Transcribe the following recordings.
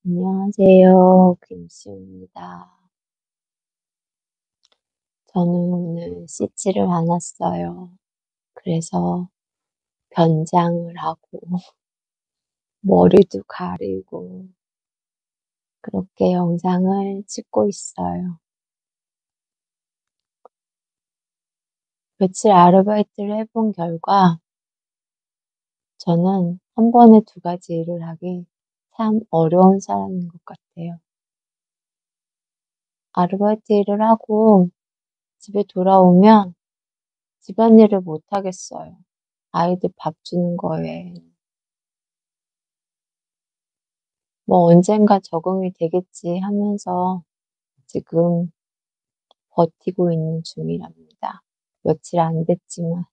안녕하세요. 김씨입니다. 저는 오늘 씻지를 않았어요. 그래서 변장을 하고 머리도 가리고 그렇게 영상을 찍고 있어요. 며칠 아르바이트를 해본 결과 저는 한 번에 두 가지 일을 하기 참 어려운 사람인 것 같아요. 아르바이트 일을 하고 집에 돌아오면 집안일을 못 하겠어요. 아이들 밥 주는 거에 뭐 언젠가 적응이 되겠지 하면서 지금 버티고 있는 중이랍니다. 며칠 안 됐지만.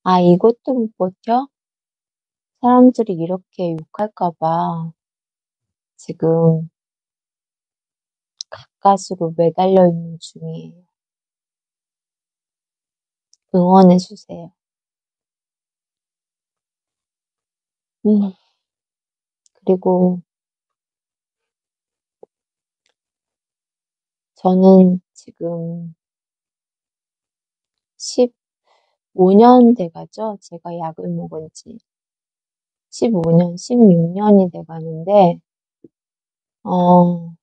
아, 이것도 못 버텨? 사람들이 이렇게 욕할까 봐 지금 가까스로 매달려 있는 중이에요. 응원해 주세요. 음, 그리고 저는 지금 15년 돼가죠? 제가 약을 먹은 지 15년, 16년이 돼가는데, 어,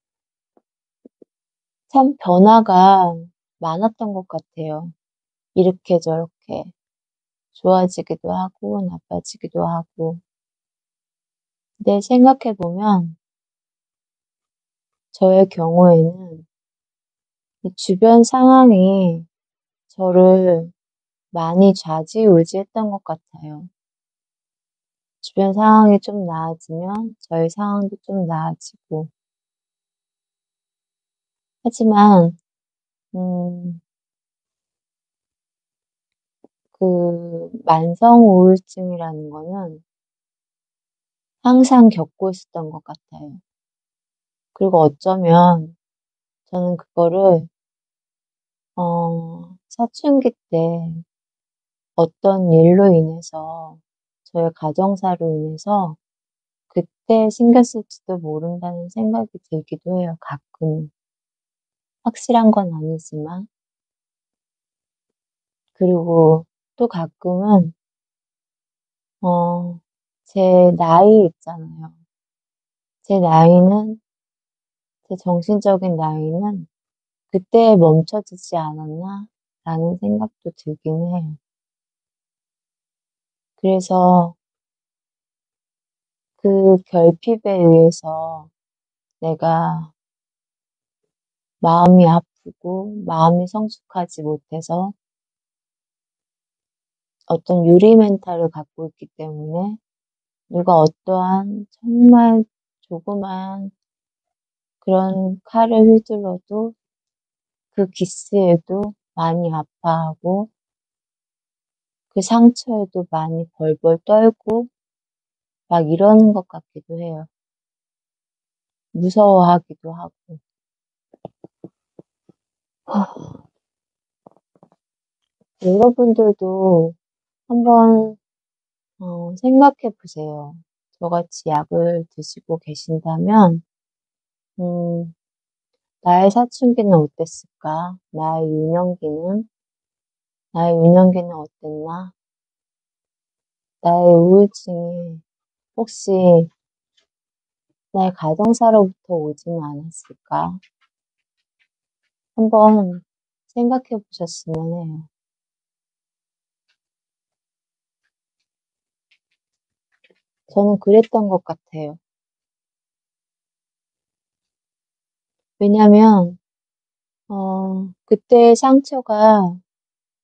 참 변화가 많았던 것 같아요. 이렇게 저렇게 좋아지기도 하고 나빠지기도 하고. 근데 생각해보면 저의 경우에는 이 주변 상황이 저를 많이 좌지우지했던 것 같아요. 주변 상황이 좀 나아지면 저의 상황도 좀 나아지고. 하지만 음, 그 만성 우울증이라는 거는 항상 겪고 있었던 것 같아요. 그리고 어쩌면 저는 그거를 사춘기 때 어떤 일로 인해서, 저의 가정사로 인해서 그때 생겼을지도 모른다는 생각이 들기도 해요, 가끔. 확실한 건 아니지만. 그리고 또 가끔은, 제 나이 있잖아요. 제 나이는, 제 정신적인 나이는 그때에 멈춰지지 않았나? 라는 생각도 들긴 해요. 그래서 그 결핍에 의해서 내가 마음이 아프고 마음이 성숙하지 못해서 어떤 유리 멘탈을 갖고 있기 때문에 누가 어떠한 정말 조그만 그런 칼을 휘둘러도 그 기스에도 많이 아파하고 그 상처에도 많이 벌벌 떨고 막 이러는 것 같기도 해요. 무서워하기도 하고. 여러분들도 한번 생각해 보세요. 저같이 약을 드시고 계신다면 음, 나의 사춘기는 어땠을까? 나의 유년기는 어땠나? 나의 우울증이 혹시 나의 가정사로부터 오지는 않았을까? 한번 생각해 보셨으면 해요. 저는 그랬던 것 같아요. 왜냐면, 그때의 상처가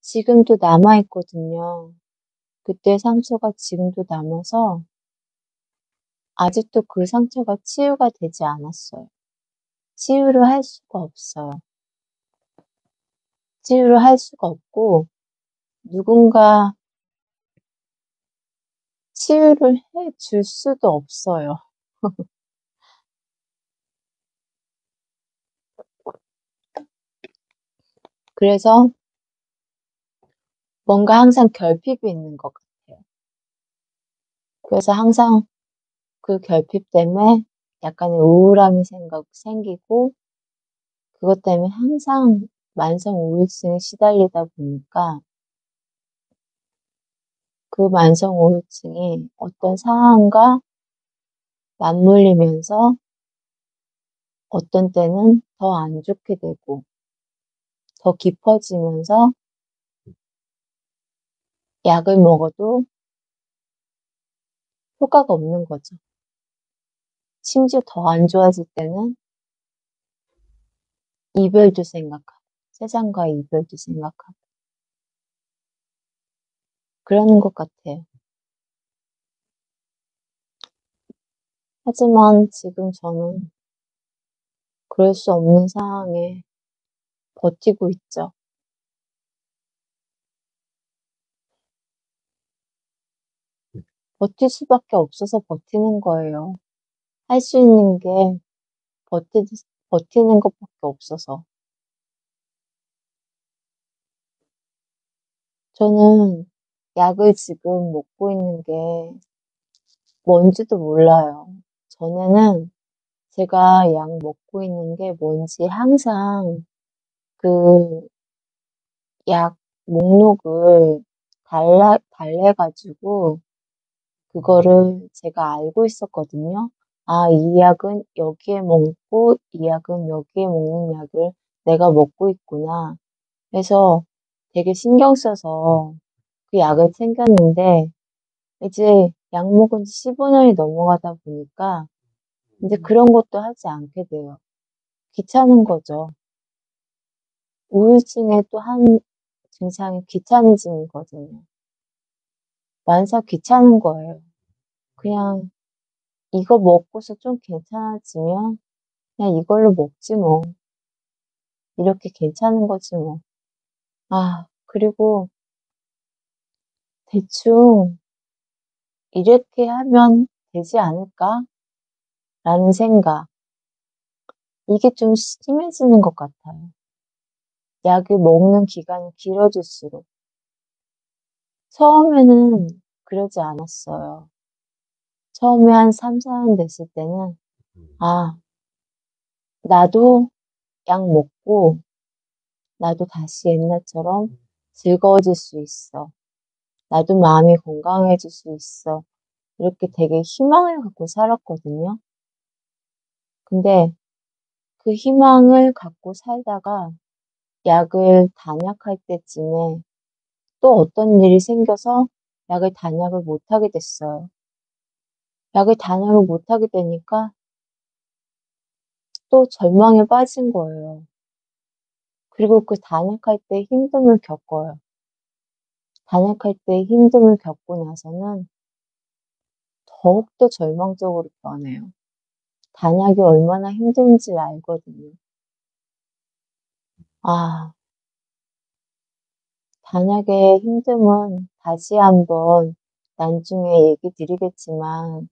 지금도 남아있거든요. 그때의 상처가 지금도 남아서 아직도 그 상처가 치유가 되지 않았어요. 치유를 할 수가 없어요. 치유를 할 수가 없고, 누군가 치유를 해 줄 수도 없어요. 그래서 뭔가 항상 결핍이 있는 것 같아요. 그래서 항상 그 결핍 때문에 약간의 우울함이 생기고, 그것 때문에 항상 만성 우울증에 시달리다 보니까 그 만성 우울증이 어떤 상황과 맞물리면서 어떤 때는 더 안 좋게 되고, 더 깊어지면서 약을 먹어도 효과가 없는 거죠. 심지어 더 안 좋아질 때는 이별도 생각하고, 세상과의 이별도 생각하고, 그러는 것 같아요. 하지만 지금 저는 그럴 수 없는 상황에 버티고 있죠. 버틸 수밖에 없어서 버티는 거예요. 할 수 있는 게 버티는 것밖에 없어서. 저는 약을 지금 먹고 있는 게 뭔지도 몰라요. 전에는 제가 약 먹고 있는 게 뭔지 항상 그 약 목록을 달래가지고 그거를 제가 알고 있었거든요. 아, 이 약은 여기에 먹고 이 약은 여기에 먹는 약을 내가 먹고 있구나. 그래서 되게 신경 써서 그 약을 챙겼는데 이제 약 먹은 지 15년이 넘어가다 보니까 이제 그런 것도 하지 않게 돼요. 귀찮은 거죠. 우울증의 또 한 증상이 귀차니즘이거든요. 만사 귀찮은 거예요. 그냥 이거 먹고서 좀 괜찮아지면 그냥 이걸로 먹지 뭐. 이렇게 괜찮은 거지 뭐. 아, 그리고 대충 이렇게 하면 되지 않을까? 라는 생각. 이게 좀 심해지는 것 같아요. 약을 먹는 기간이 길어질수록. 처음에는 그러지 않았어요. 처음에 한 3, 4년 됐을 때는, 아, 나도 약 먹고, 나도 다시 옛날처럼 즐거워질 수 있어. 나도 마음이 건강해질 수 있어. 이렇게 되게 희망을 갖고 살았거든요. 근데 그 희망을 갖고 살다가 약을 단약할 때쯤에 또 어떤 일이 생겨서 약을 단약을 못하게 됐어요. 약을 단약을 못하게 되니까 또 절망에 빠진 거예요. 그리고 그 단약할 때 힘듦을 겪어요. 단약할 때 힘듦을 겪고 나서는 더욱더 절망적으로 변해요. 단약이 얼마나 힘든지 알거든요. 아, 단약의 힘듦은 다시 한번 나중에 얘기 드리겠지만,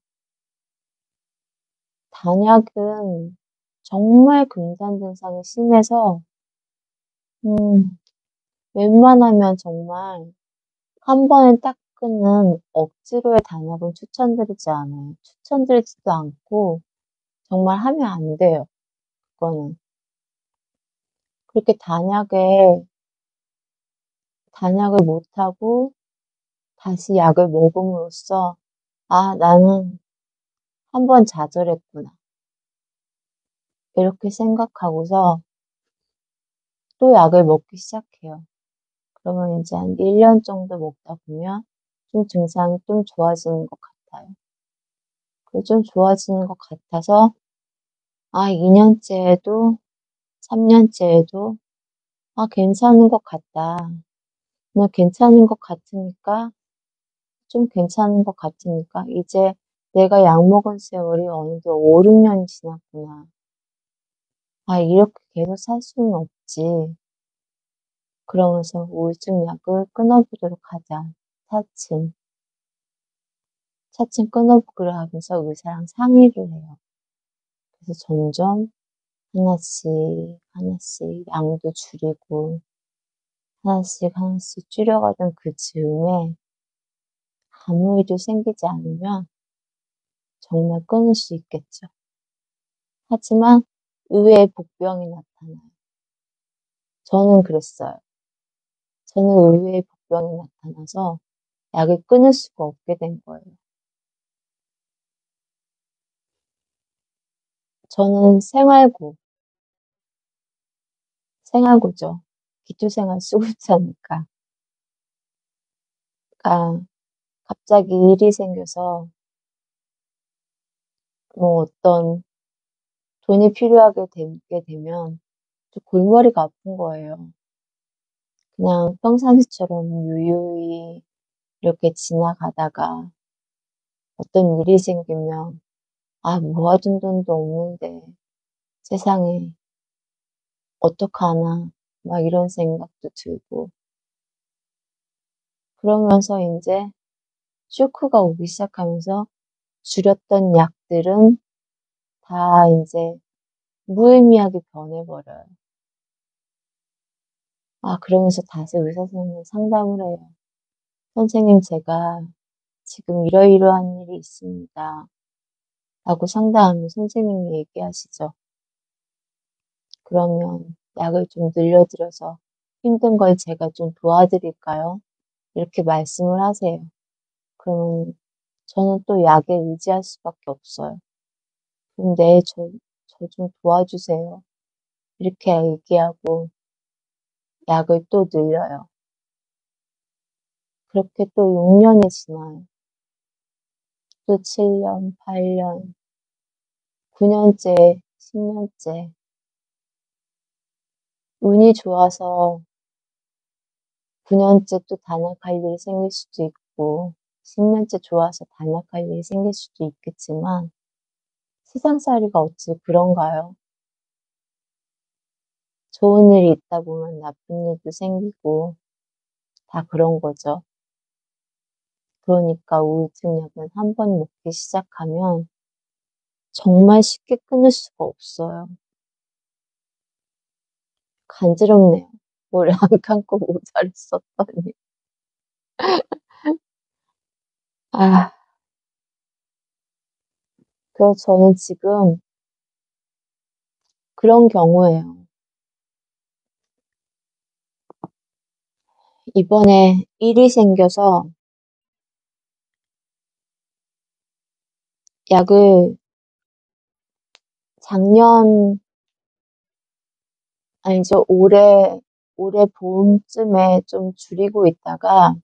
단약은 정말 금단 증상이 심해서, 음, 웬만하면 정말 한 번에 딱 끊는 억지로의 단약은 추천드리지 않아요. 추천드리지도 않고, 정말 하면 안 돼요. 그거는. 그렇게 단약을 못하고 다시 약을 먹음으로써, 아, 나는 한 번 좌절했구나. 이렇게 생각하고서 또 약을 먹기 시작해요. 그러면 이제 한 1년 정도 먹다 보면 좀 증상이 좀 좋아지는 것 같아요. 그 좀 좋아지는 것 같아서, 아, 2년째에도, 3년째에도, 아, 괜찮은 것 같다. 나 괜찮은 것 같으니까, 좀 괜찮은 것 같으니까, 이제 내가 약 먹은 세월이 어느덧 5, 6년이 지났구나. 아, 이렇게 계속 살 수는 없지. 그러면서 우울증 약을 끊어보도록 하자. 차츰. 차츰 끊어보기로 하면서 의사랑 상의를 해요. 그래서 점점 하나씩, 하나씩 양도 줄이고, 하나씩, 하나씩 줄여가던 그 즈음에 아무 일도 생기지 않으면 정말 끊을 수 있겠죠. 하지만 의외의 복병이 나타나요. 저는 그랬어요. 저는 의외의 복병이 나타나서 약을 끊을 수가 없게 된 거예요. 저는 생활고죠. 기초생활 쓰고 있자니까. 그러니까 갑자기 일이 생겨서 뭐 어떤 돈이 필요하게 되게 되면 좀 골머리가 아픈 거예요. 그냥 평상시처럼 유유히 이렇게 지나가다가 어떤 일이 생기면 아, 모아둔 돈도 없는데 세상에 어떡하나 막 이런 생각도 들고 그러면서 이제 쇼크가 오기 시작하면서 줄였던 약들은 다 이제 무의미하게 변해버려요. 아, 그러면서 다시 의사 선생님 상담을 해요. 선생님, 제가 지금 이러이러한 일이 있습니다. 라고 상담하면 선생님이 얘기하시죠. 그러면 약을 좀 늘려드려서 힘든 걸 제가 좀 도와드릴까요? 이렇게 말씀을 하세요. 그러면 저는 또 약에 의지할 수밖에 없어요. 근데 저 좀 도와주세요. 이렇게 얘기하고 약을 또 늘려요. 그렇게 또 6년이 지나요. 또 7년, 8년, 9년째, 10년째. 운이 좋아서 9년째 또 단약할 일이 생길 수도 있고, 10년째 좋아서 단약할 일이 생길 수도 있겠지만, 세상살이가 어찌 그런가요? 좋은 일이 있다 보면 나쁜 일도 생기고, 다 그런 거죠. 그러니까 우울증 약은 한 번 먹기 시작하면 정말 쉽게 끊을 수가 없어요. 간지럽네요. 뭘 안 감고 모자를 썼더니. 아, 그래서 저는 지금 그런 경우에요. 이번에 일이 생겨서 약을 작년, 아니죠, 올해 봄쯤에 좀 줄이고 있다가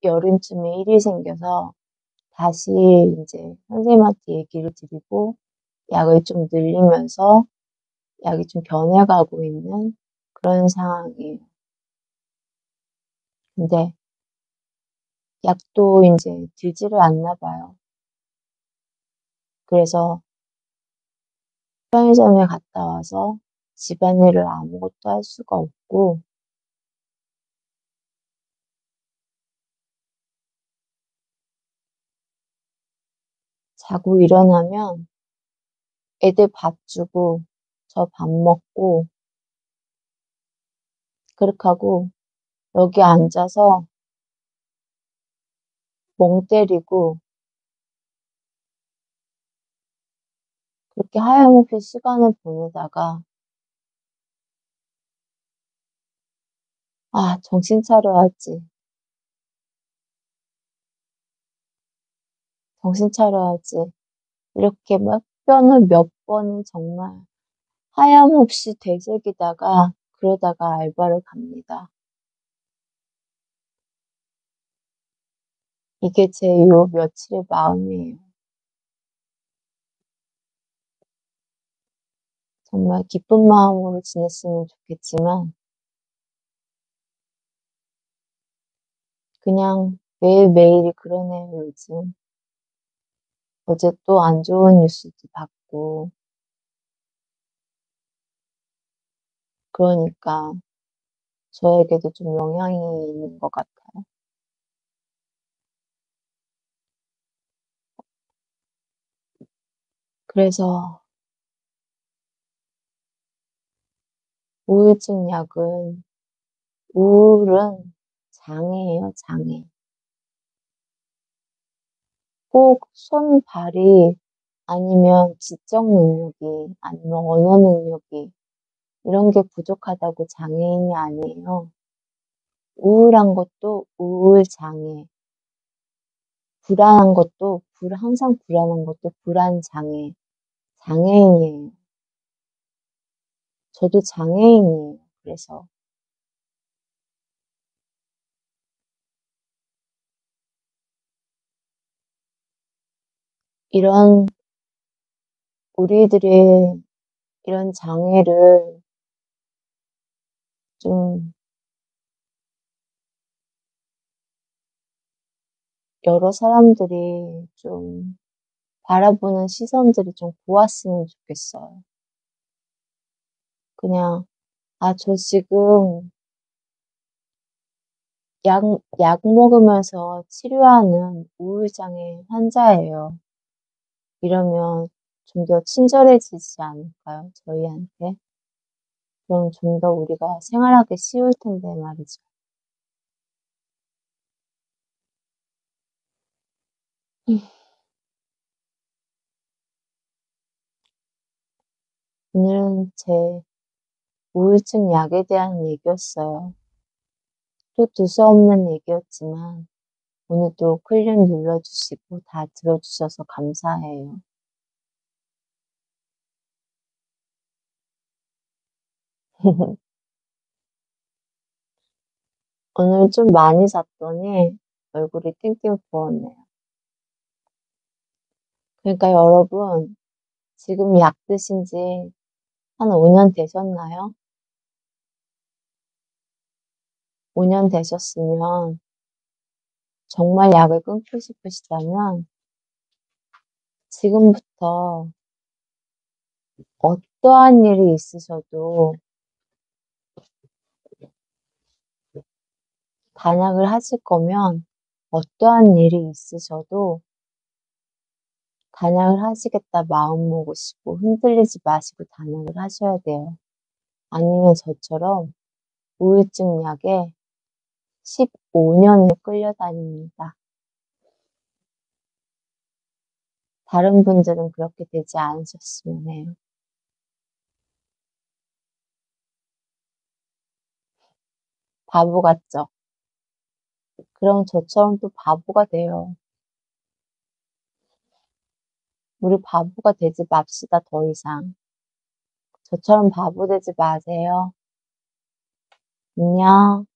여름쯤에 일이 생겨서 다시 이제 선생님한테 얘기를 드리고 약을 좀 늘리면서 약이 좀 변해가고 있는 그런 상황이에요. 근데 약도 이제 들지를 않나 봐요. 그래서 편의점에 갔다 와서 집안일을 아무것도 할 수가 없고, 자고 일어나면 애들 밥 주고, 저 밥 먹고, 그렇게 하고, 여기 앉아서 멍 때리고, 그렇게 하염없이 시간을 보내다가, 아, 정신 차려야지. 정신 차려야지. 이렇게 막 뼈를 몇 번을 정말 하염없이 되새기다가, 그러다가 알바를 갑니다. 이게 제 요 며칠의 마음이에요. 정말 기쁜 마음으로 지냈으면 좋겠지만, 그냥 매일매일이 그러네요, 요즘. 어제 또 안 좋은 뉴스도 봤고, 그러니까 저에게도 좀 영향이 있는 것 같아요. 그래서 우울증 약은, 우울은 장애예요, 장애. 꼭 손, 발이 아니면 지적 능력이 아니면 언어 능력이 이런 게 부족하다고 장애인이 아니에요. 우울한 것도 우울 장애, 불안한 것도 항상 불안한 것도 불안 장애, 장애인이에요. 저도 장애인이에요. 그래서 이런 우리들의 이런 장애를 좀 여러 사람들이 좀 바라보는 시선들이 좀 고왔으면 좋겠어요. 그냥, 아, 저 지금 약 먹으면서 치료하는 우울장애 환자예요. 이러면 좀 더 친절해지지 않을까요? 저희한테? 그럼 좀 더 우리가 생활하기 쉬울 텐데 말이죠. 오늘은 제 우울증 약에 대한 얘기였어요. 또 두서없는 얘기였지만 오늘도 클릭 눌러주시고 다 들어주셔서 감사해요. 오늘 좀 많이 잤더니 얼굴이 띵띵 부었네요. 그러니까 여러분, 지금 약 드신 지 한 5년 되셨나요? 5년 되셨으면 정말 약을 끊고 싶으시다면 지금부터 어떠한 일이 있으셔도 단약을 하실 거면 어떠한 일이 있으셔도 단약을 하시겠다 마음 먹으시고 흔들리지 마시고 단약을 하셔야 돼요. 아니면 저처럼 우울증 약에 15년을 끌려다닙니다. 다른 분들은 그렇게 되지 않으셨으면 해요. 바보 같죠? 그럼 저처럼 또 바보가 돼요. 우리 바보가 되지 맙시다, 더 이상. 저처럼 바보 되지 마세요. 안녕.